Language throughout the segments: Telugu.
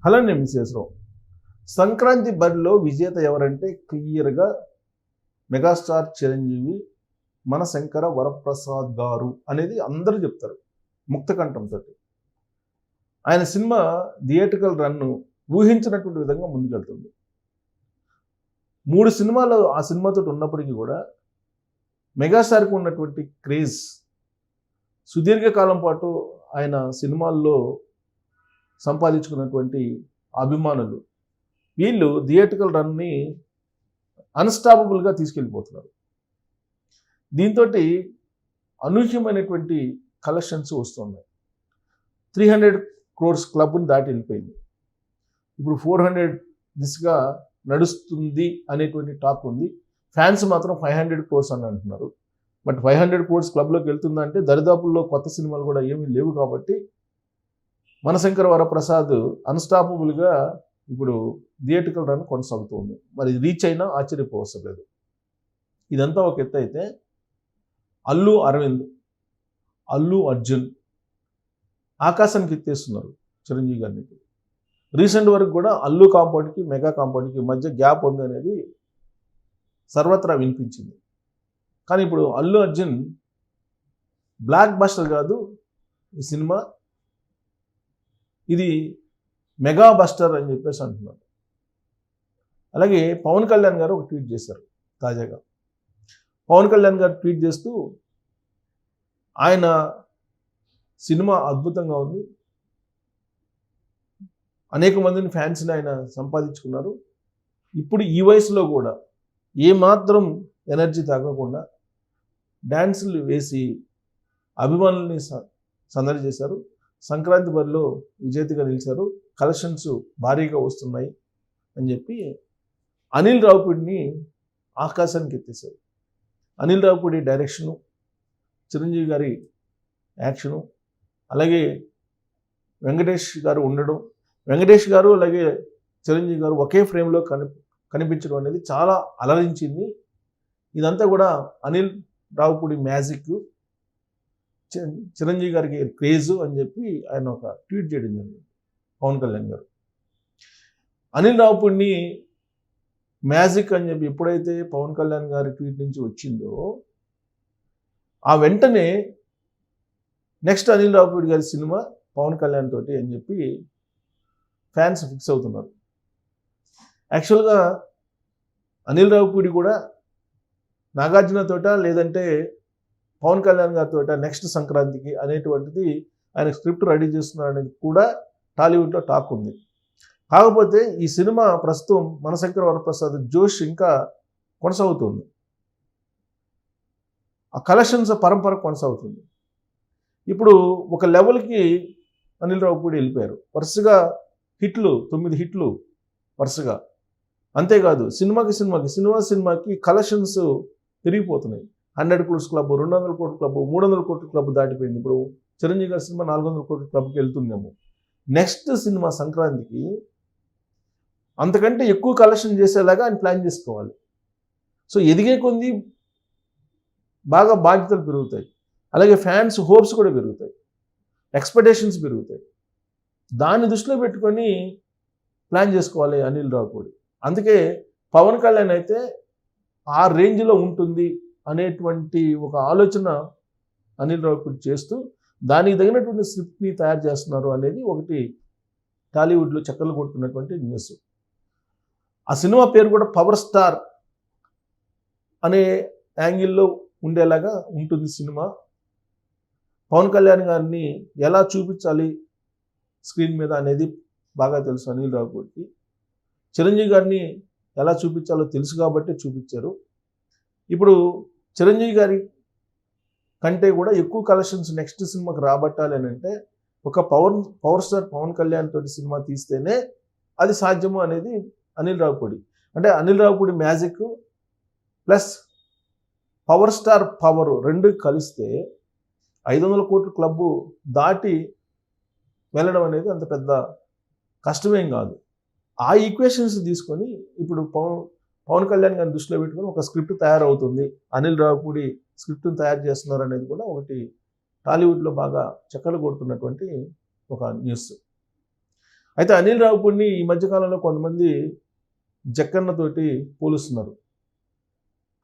హలో నేను మిస్సెస్రావు. సంక్రాంతి బరిలో విజేత ఎవరంటే క్లియర్గా మెగాస్టార్ చిరంజీవి మనశంకర వరప్రసాద్ గారు అనేది అందరూ చెప్తారు ముక్తకంఠంతో. ఆయన సినిమా థియేట్రికల్ రన్ను ఊహించినటువంటి విధంగా ముందుకెళ్తుంది. 3 సినిమాలు ఆ సినిమాతో ఉన్నప్పటికీ కూడా మెగాస్టార్కి ఉన్నటువంటి క్రేజ్, సుదీర్ఘకాలం పాటు ఆయన సినిమాల్లో సంపాదించుకున్నటువంటి అభిమానులు, వీళ్ళు థియేట్రికల్ రన్ని అన్స్టాపబుల్గా తీసుకెళ్ళిపోతున్నారు. దీంతో అనూహ్యమైనటువంటి కలెక్షన్స్ వస్తున్నాయి. 300 crores క్లబ్ని దాటి వెళ్ళిపోయింది. ఇప్పుడు 400 దిశగా నడుస్తుంది అనేటువంటి టాక్ ఉంది. ఫ్యాన్స్ మాత్రం 500 crores అని అంటున్నారు. బట్ 500 crores క్లబ్లోకి వెళ్తుందంటే దరిదాపుల్లో కొత్త సినిమాలు కూడా ఏమీ లేవు కాబట్టి మనశంకర వరప్రసాద్ అన్స్టాపబుల్గా ఇప్పుడు థియేట్రికల్ రన్ కొనసాగుతుంది. మరి రీచ్ అయినా ఆశ్చర్యపోవసం లేదు. ఇదంతా ఒక ఎత్తు అయితే అల్లు అరవింద్, అల్లు అర్జున్ ఆకాశానికి ఎత్తేస్తున్నారు చిరంజీవి గారిని. రీసెంట్ వరకు కూడా అల్లు కాంపౌండ్కి మెగా కాంపౌండ్కి మధ్య గ్యాప్ ఉంది అనేది సర్వత్రా వినిపించింది. కానీ ఇప్పుడు అల్లు అర్జున్ బ్లాక్ బస్టర్ కాదు ఈ సినిమా, ఇది మెగా బస్టర్ అని చెప్పేసి అంటున్నారు. అలాగే పవన్ కళ్యాణ్ గారు ఒక ట్వీట్ చేశారు తాజాగా. పవన్ కళ్యాణ్ గారు ట్వీట్ చేస్తూ ఆయన సినిమా అద్భుతంగా ఉంది, అనేక మందిని ఫ్యాన్స్ని ఆయన సంపాదించుకున్నారు, ఇప్పుడు ఈ వయసులో కూడా ఏమాత్రం ఎనర్జీ తగ్గకుండా డ్యాన్సులు వేసి అభిమానుల్ని సందడి చేశారు, సంక్రాంతి బరిలో విజేతగా నిలిచారు, కలెక్షన్స్ భారీగా వస్తున్నాయి అని చెప్పి అనిల్ రావిపూడిని ఆకాశానికి ఎత్తేశారు. అనిల్ రావిపూడి డైరెక్షను, చిరంజీవి గారి యాక్షను, అలాగే వెంకటేష్ గారు ఉండడం, వెంకటేష్ గారు అలాగే చిరంజీవి గారు ఒకే ఫ్రేమ్లో కనిపించడం అనేది చాలా అలరించింది. ఇదంతా కూడా అనిల్ రావిపూడి మ్యాజిక్, చిరంజీవి గారికి క్రేజు అని చెప్పి ఆయన ఒక ట్వీట్ చేయడం జరిగింది పవన్ కళ్యాణ్ గారు. అనిల్ రావిపూడిని మ్యాజిక్ అని చెప్పి ఎప్పుడైతే పవన్ కళ్యాణ్ గారి ట్వీట్ నుంచి వచ్చిందో ఆ వెంటనే నెక్స్ట్ అనిల్ రావిపూడి గారి సినిమా పవన్ కళ్యాణ్ తోటి అని చెప్పి ఫ్యాన్స్ ఫిక్స్ అవుతున్నారు. యాక్చువల్గా అనిల్ రావిపూడి కూడా నాగార్జున తోట లేదంటే పవన్ కళ్యాణ్ గారితో నెక్స్ట్ సంక్రాంతికి అనేటువంటిది ఆయన స్క్రిప్ట్ రెడీ చేస్తున్నారు అనేది కూడా టాలీవుడ్లో టాక్ ఉంది. కాకపోతే ఈ సినిమా ప్రస్తుతం మనశంకర వరప్రసాద్ జోష్ ఇంకా కొనసాగుతుంది, ఆ కలెక్షన్స్ పరంపర కొనసాగుతుంది. ఇప్పుడు ఒక లెవెల్కి అనిల్ రావిపూడి వెళ్ళిపోయారు, వరుసగా హిట్లు 9 హిట్లు వరుసగా. అంతేకాదు సినిమాకి కలెక్షన్స్ పెరిగిపోతున్నాయి. 100 crores club, 200 crores club, 300 crores club దాటిపోయింది. ఇప్పుడు చిరంజీవి గారి సినిమా 400 crores క్లబ్కి వెళ్తుందేమో. నెక్స్ట్ సినిమా సంక్రాంతికి అంతకంటే ఎక్కువ కలెక్షన్ చేసేలాగా ఆయన ప్లాన్ చేసుకోవాలి. సో ఎదిగే కొంది బాగా బాధ్యతలు పెరుగుతాయి, అలాగే ఫ్యాన్స్ హోప్స్ కూడా పెరుగుతాయి, ఎక్స్పెక్టేషన్స్ పెరుగుతాయి. దాన్ని దృష్టిలో పెట్టుకొని ప్లాన్ చేసుకోవాలి అనిల్ రావిపూడి. అందుకే పవన్ కళ్యాణ్ అయితే ఆ రేంజ్లో ఉంటుంది అనేటువంటి ఒక ఆలోచన అనిల్ రావిపూడి చేస్తూ దానికి తగినటువంటి స్క్రిప్ట్ని తయారు చేస్తున్నారు అనేది ఒకటి టాలీవుడ్లో చక్కర్లు కొడుతున్నటువంటి న్యూస్. ఆ సినిమా పేరు కూడా పవర్ స్టార్ అనే యాంగిల్లో ఉండేలాగా ఉంటుంది సినిమా. పవన్ కళ్యాణ్ గారిని ఎలా చూపించాలి స్క్రీన్ మీద అనేది బాగా తెలుసు అనిల్ రావిపూడికి. చిరంజీవి గారిని ఎలా చూపించాలో తెలుసు కాబట్టి చూపించారు. ఇప్పుడు చిరంజీవి గారి కంటే కూడా ఎక్కువ కలెక్షన్స్ నెక్స్ట్ సినిమాకి రాబట్టాలి అని అంటే ఒక పవర్ స్టార్ పవన్ కళ్యాణ్ తోటి సినిమా తీస్తేనే అది సాధ్యము అనేది అనిల్ రావిపూడి. అంటే Anil Ravipudi magic plus power star power రెండు కలిస్తే 500 crores క్లబ్బు దాటి వెళ్ళడం అనేది అంత పెద్ద కష్టమేం కాదు. ఆ ఈక్వేషన్స్ తీసుకొని ఇప్పుడు పవన్ కళ్యాణ్ గారిని దృష్టిలో పెట్టుకొని ఒక స్క్రిప్ట్ తయారవుతుంది, అనిల్ రావిపూడి స్క్రిప్ట్ని తయారు చేస్తున్నారు అనేది కూడా ఒకటి టాలీవుడ్లో బాగా చక్కలు కొడుతున్నటువంటి ఒక న్యూస్. అయితే అనిల్ రావిపూడిని ఈ మధ్యకాలంలో కొంతమంది జక్కన్నతోటి పోలుస్తున్నారు.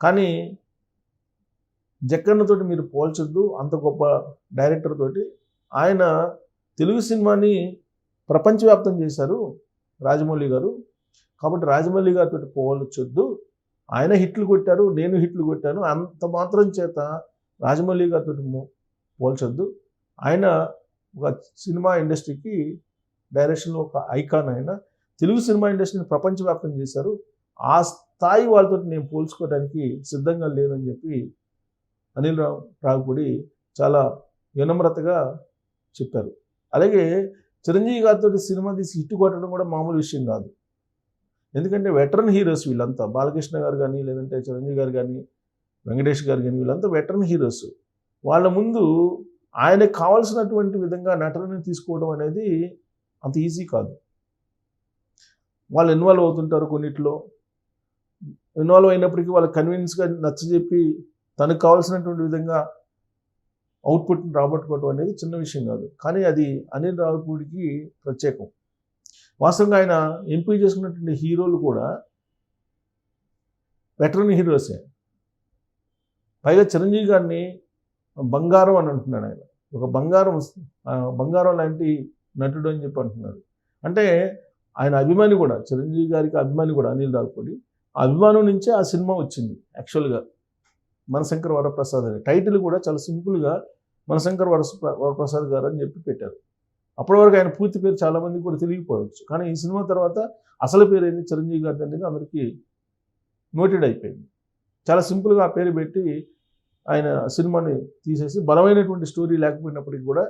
కానీ జక్కన్నతోటి మీరు పోల్చొద్దు, అంత గొప్ప డైరెక్టర్ తోటి. ఆయన తెలుగు సినిమాని ప్రపంచవ్యాప్తం చేశారు రాజమౌళి గారు. కాబట్టి రాజమౌళి గారితో పోల్చొద్దు. ఆయన హిట్లు కొట్టారు, నేను హిట్లు కొట్టాను, అంత మాత్రం చేత రాజమౌళి గారితో పోల్చొద్దు. ఆయన ఒక సినిమా ఇండస్ట్రీకి డైరెక్షన్లో ఒక ఐకాన్. ఆయన తెలుగు సినిమా ఇండస్ట్రీని ప్రపంచవ్యాప్తం చేశారు. ఆ స్థాయి వాళ్ళతో నేను పోల్చుకోవడానికి సిద్ధంగా లేనని చెప్పి అనిల్ రావిపూడి చాలా వినమ్రతగా చెప్పారు. అలాగే చిరంజీవి గారితో సినిమా తీసి హిట్ కొట్టడం కూడా మామూలు విషయం కాదు. ఎందుకంటే వెటరన్ హీరోస్ వీళ్ళంతా, బాలకృష్ణ గారు కానీ, లేదంటే చిరంజీవి గారు కానీ, వెంకటేష్ గారు కానీ, వీళ్ళంతా వెటరన్ హీరోస్. వాళ్ళ ముందు ఆయనకు కావాల్సినటువంటి విధంగా నటనని తీసుకోవడం అనేది అంత ఈజీ కాదు. వాళ్ళు ఇన్వాల్వ్ అవుతుంటారు కొన్నిట్లో. ఇన్వాల్వ్ అయినప్పటికీ వాళ్ళు కన్విన్స్గా నచ్చజెప్పి తనకు కావాల్సినటువంటి విధంగా అవుట్పుట్ని రాబట్టుకోవడం అనేది చిన్న విషయం కాదు. కానీ అది అనిల్ రావిపూడికి ప్రత్యేకం. వాస్తవంగా ఆయన ఎంపిక చేసుకున్నటువంటి హీరోలు కూడా వెటరన్ హీరోసే. పైగా చిరంజీవి గారిని బంగారం అని అంటున్నాడు ఆయన. ఒక బంగారం లాంటి నటుడు అని చెప్పి అంటున్నారు. అంటే ఆయన అభిమాని కూడా, చిరంజీవి గారికి అభిమాని కూడా అనిల్ రావిపూడి. ఆ అభిమానం నుంచే ఆ సినిమా వచ్చింది. యాక్చువల్గా మనశంకర్ వరప్రసాద్ అని టైటిల్ కూడా చాలా సింపుల్గా మనశంకర్ వరప్రసాద్ గారు అని చెప్పి పెట్టారు. అప్పటి వరకు ఆయన పూర్తి పేరు చాలామందికి కూడా తెలియకపోవచ్చు. కానీ ఈ సినిమా తర్వాత అసలు పేరు ఏంది చిరంజీవి గారి అనేది అందరికీ నోటెడ్ అయిపోయింది. చాలా సింపుల్గా ఆ పేరు పెట్టి ఆయన సినిమాని తీసేసి బలమైనటువంటి స్టోరీ లేకపోయినప్పటికీ కూడా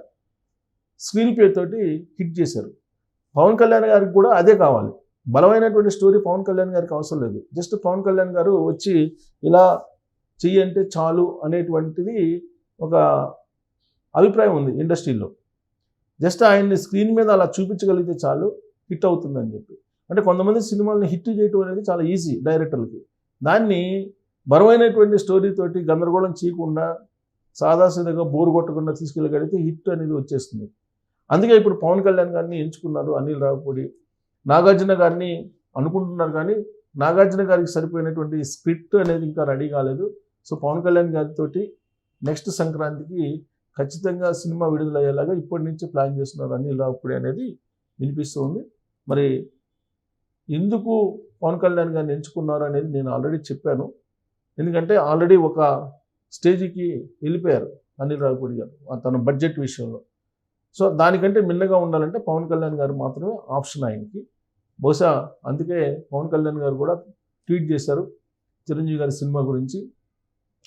స్క్రీన్ ప్లే తోటి హిట్ చేశారు. పవన్ కళ్యాణ్ గారికి కూడా అదే కావాలి. బలమైనటువంటి స్టోరీ పవన్ కళ్యాణ్ గారికి అవసరం లేదు. జస్ట్ పవన్ కళ్యాణ్ గారు వచ్చి ఇలా చెయ్యంటే చాలు అనేటువంటిది ఒక అభిప్రాయం ఉంది ఇండస్ట్రీలో. జస్ట్ ఆయన్ని స్క్రీన్ మీద అలా చూపించగలిగితే చాలు, హిట్ అవుతుందని చెప్పి. అంటే కొంతమంది సినిమాలని హిట్ చేయడం అనేది చాలా ఈజీ డైరెక్టర్లకి. దాన్ని బరువైనటువంటి స్టోరీతోటి గందరగోళం చేయకుండా సాదాసీదాగా బోరు కొట్టకుండా తీసుకెళ్ళగలిగితే హిట్ అనేది వచ్చేస్తుంది. అందుకే ఇప్పుడు పవన్ కళ్యాణ్ గారిని ఎంచుకున్నారు అనిల్ రావిపూడి. నాగార్జున గారిని అనుకుంటున్నారు, కానీ నాగార్జున గారికి సరిపోయినటువంటి స్క్రిప్ట్ అనేది ఇంకా రెడీ కాలేదు. సో పవన్ కళ్యాణ్ గారితో నెక్స్ట్ సంక్రాంతికి ఖచ్చితంగా సినిమా విడుదలయ్యేలాగా ఇప్పటి నుంచి ప్లాన్ చేస్తున్నారు అనిల్ రావిపూడి అనేది వినిపిస్తుంది. మరి ఎందుకు పవన్ కళ్యాణ్ గారిని ఎంచుకున్నారు అనేది నేను ఆల్రెడీ చెప్పాను. ఎందుకంటే ఆల్రెడీ ఒక స్టేజ్కి వెళ్ళిపోయారు అనిల్ రావిపూడి గారు తన బడ్జెట్ విషయంలో. సో దానికంటే మిన్నగా ఉండాలంటే పవన్ కళ్యాణ్ గారు మాత్రమే ఆప్షన్ ఆయనకి. బహుశా అందుకే పవన్ కళ్యాణ్ గారు కూడా ట్వీట్ చేశారు చిరంజీవి గారి సినిమా గురించి.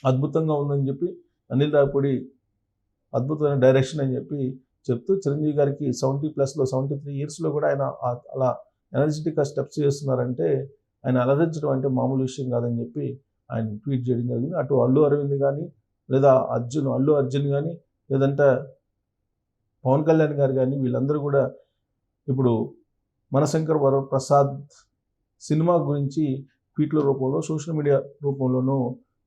అద్భుతంగా ఉందని చెప్పి, అనిల్ రావిపూడి అద్భుతమైన డైరెక్షన్ అని చెప్పి చెప్తూ, చిరంజీవి గారికి 70+లో 73 ఇయర్స్లో కూడా ఆయన అలా ఎనర్జెటిక్గా స్టెప్స్ చేస్తున్నారంటే ఆయన అలరించడం అంటే మామూలు విషయం కాదని చెప్పి ఆయన ట్వీట్ చేయడం జరిగింది. అటు అల్లు అరవింద్ కానీ, లేదా అల్లు అర్జున్ కానీ, లేదంటే పవన్ కళ్యాణ్ గారు కానీ, వీళ్ళందరూ కూడా ఇప్పుడు మనశంకర్ వరప్రసాద్ సినిమా గురించి ట్వీట్ల రూపంలో, సోషల్ మీడియా రూపంలోనూ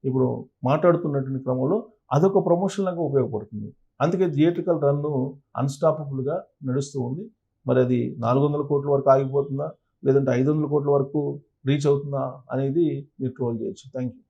ఇప్పుడు మాట్లాడుతున్నటువంటి క్రమంలో అదొక ప్రమోషన్ లాగా ఉపయోగపడుతుంది. అందుకే థియేట్రికల్ రన్ను అన్స్టాపబుల్గా నడుస్తూ ఉంది. మరి అది 400 కోట్ల వరకు ఆగిపోతుందా, లేదంటే 500 కోట్ల వరకు రీచ్ అవుతుందా అనేది మీరు ట్రోల్ చేయొచ్చు. Thank you.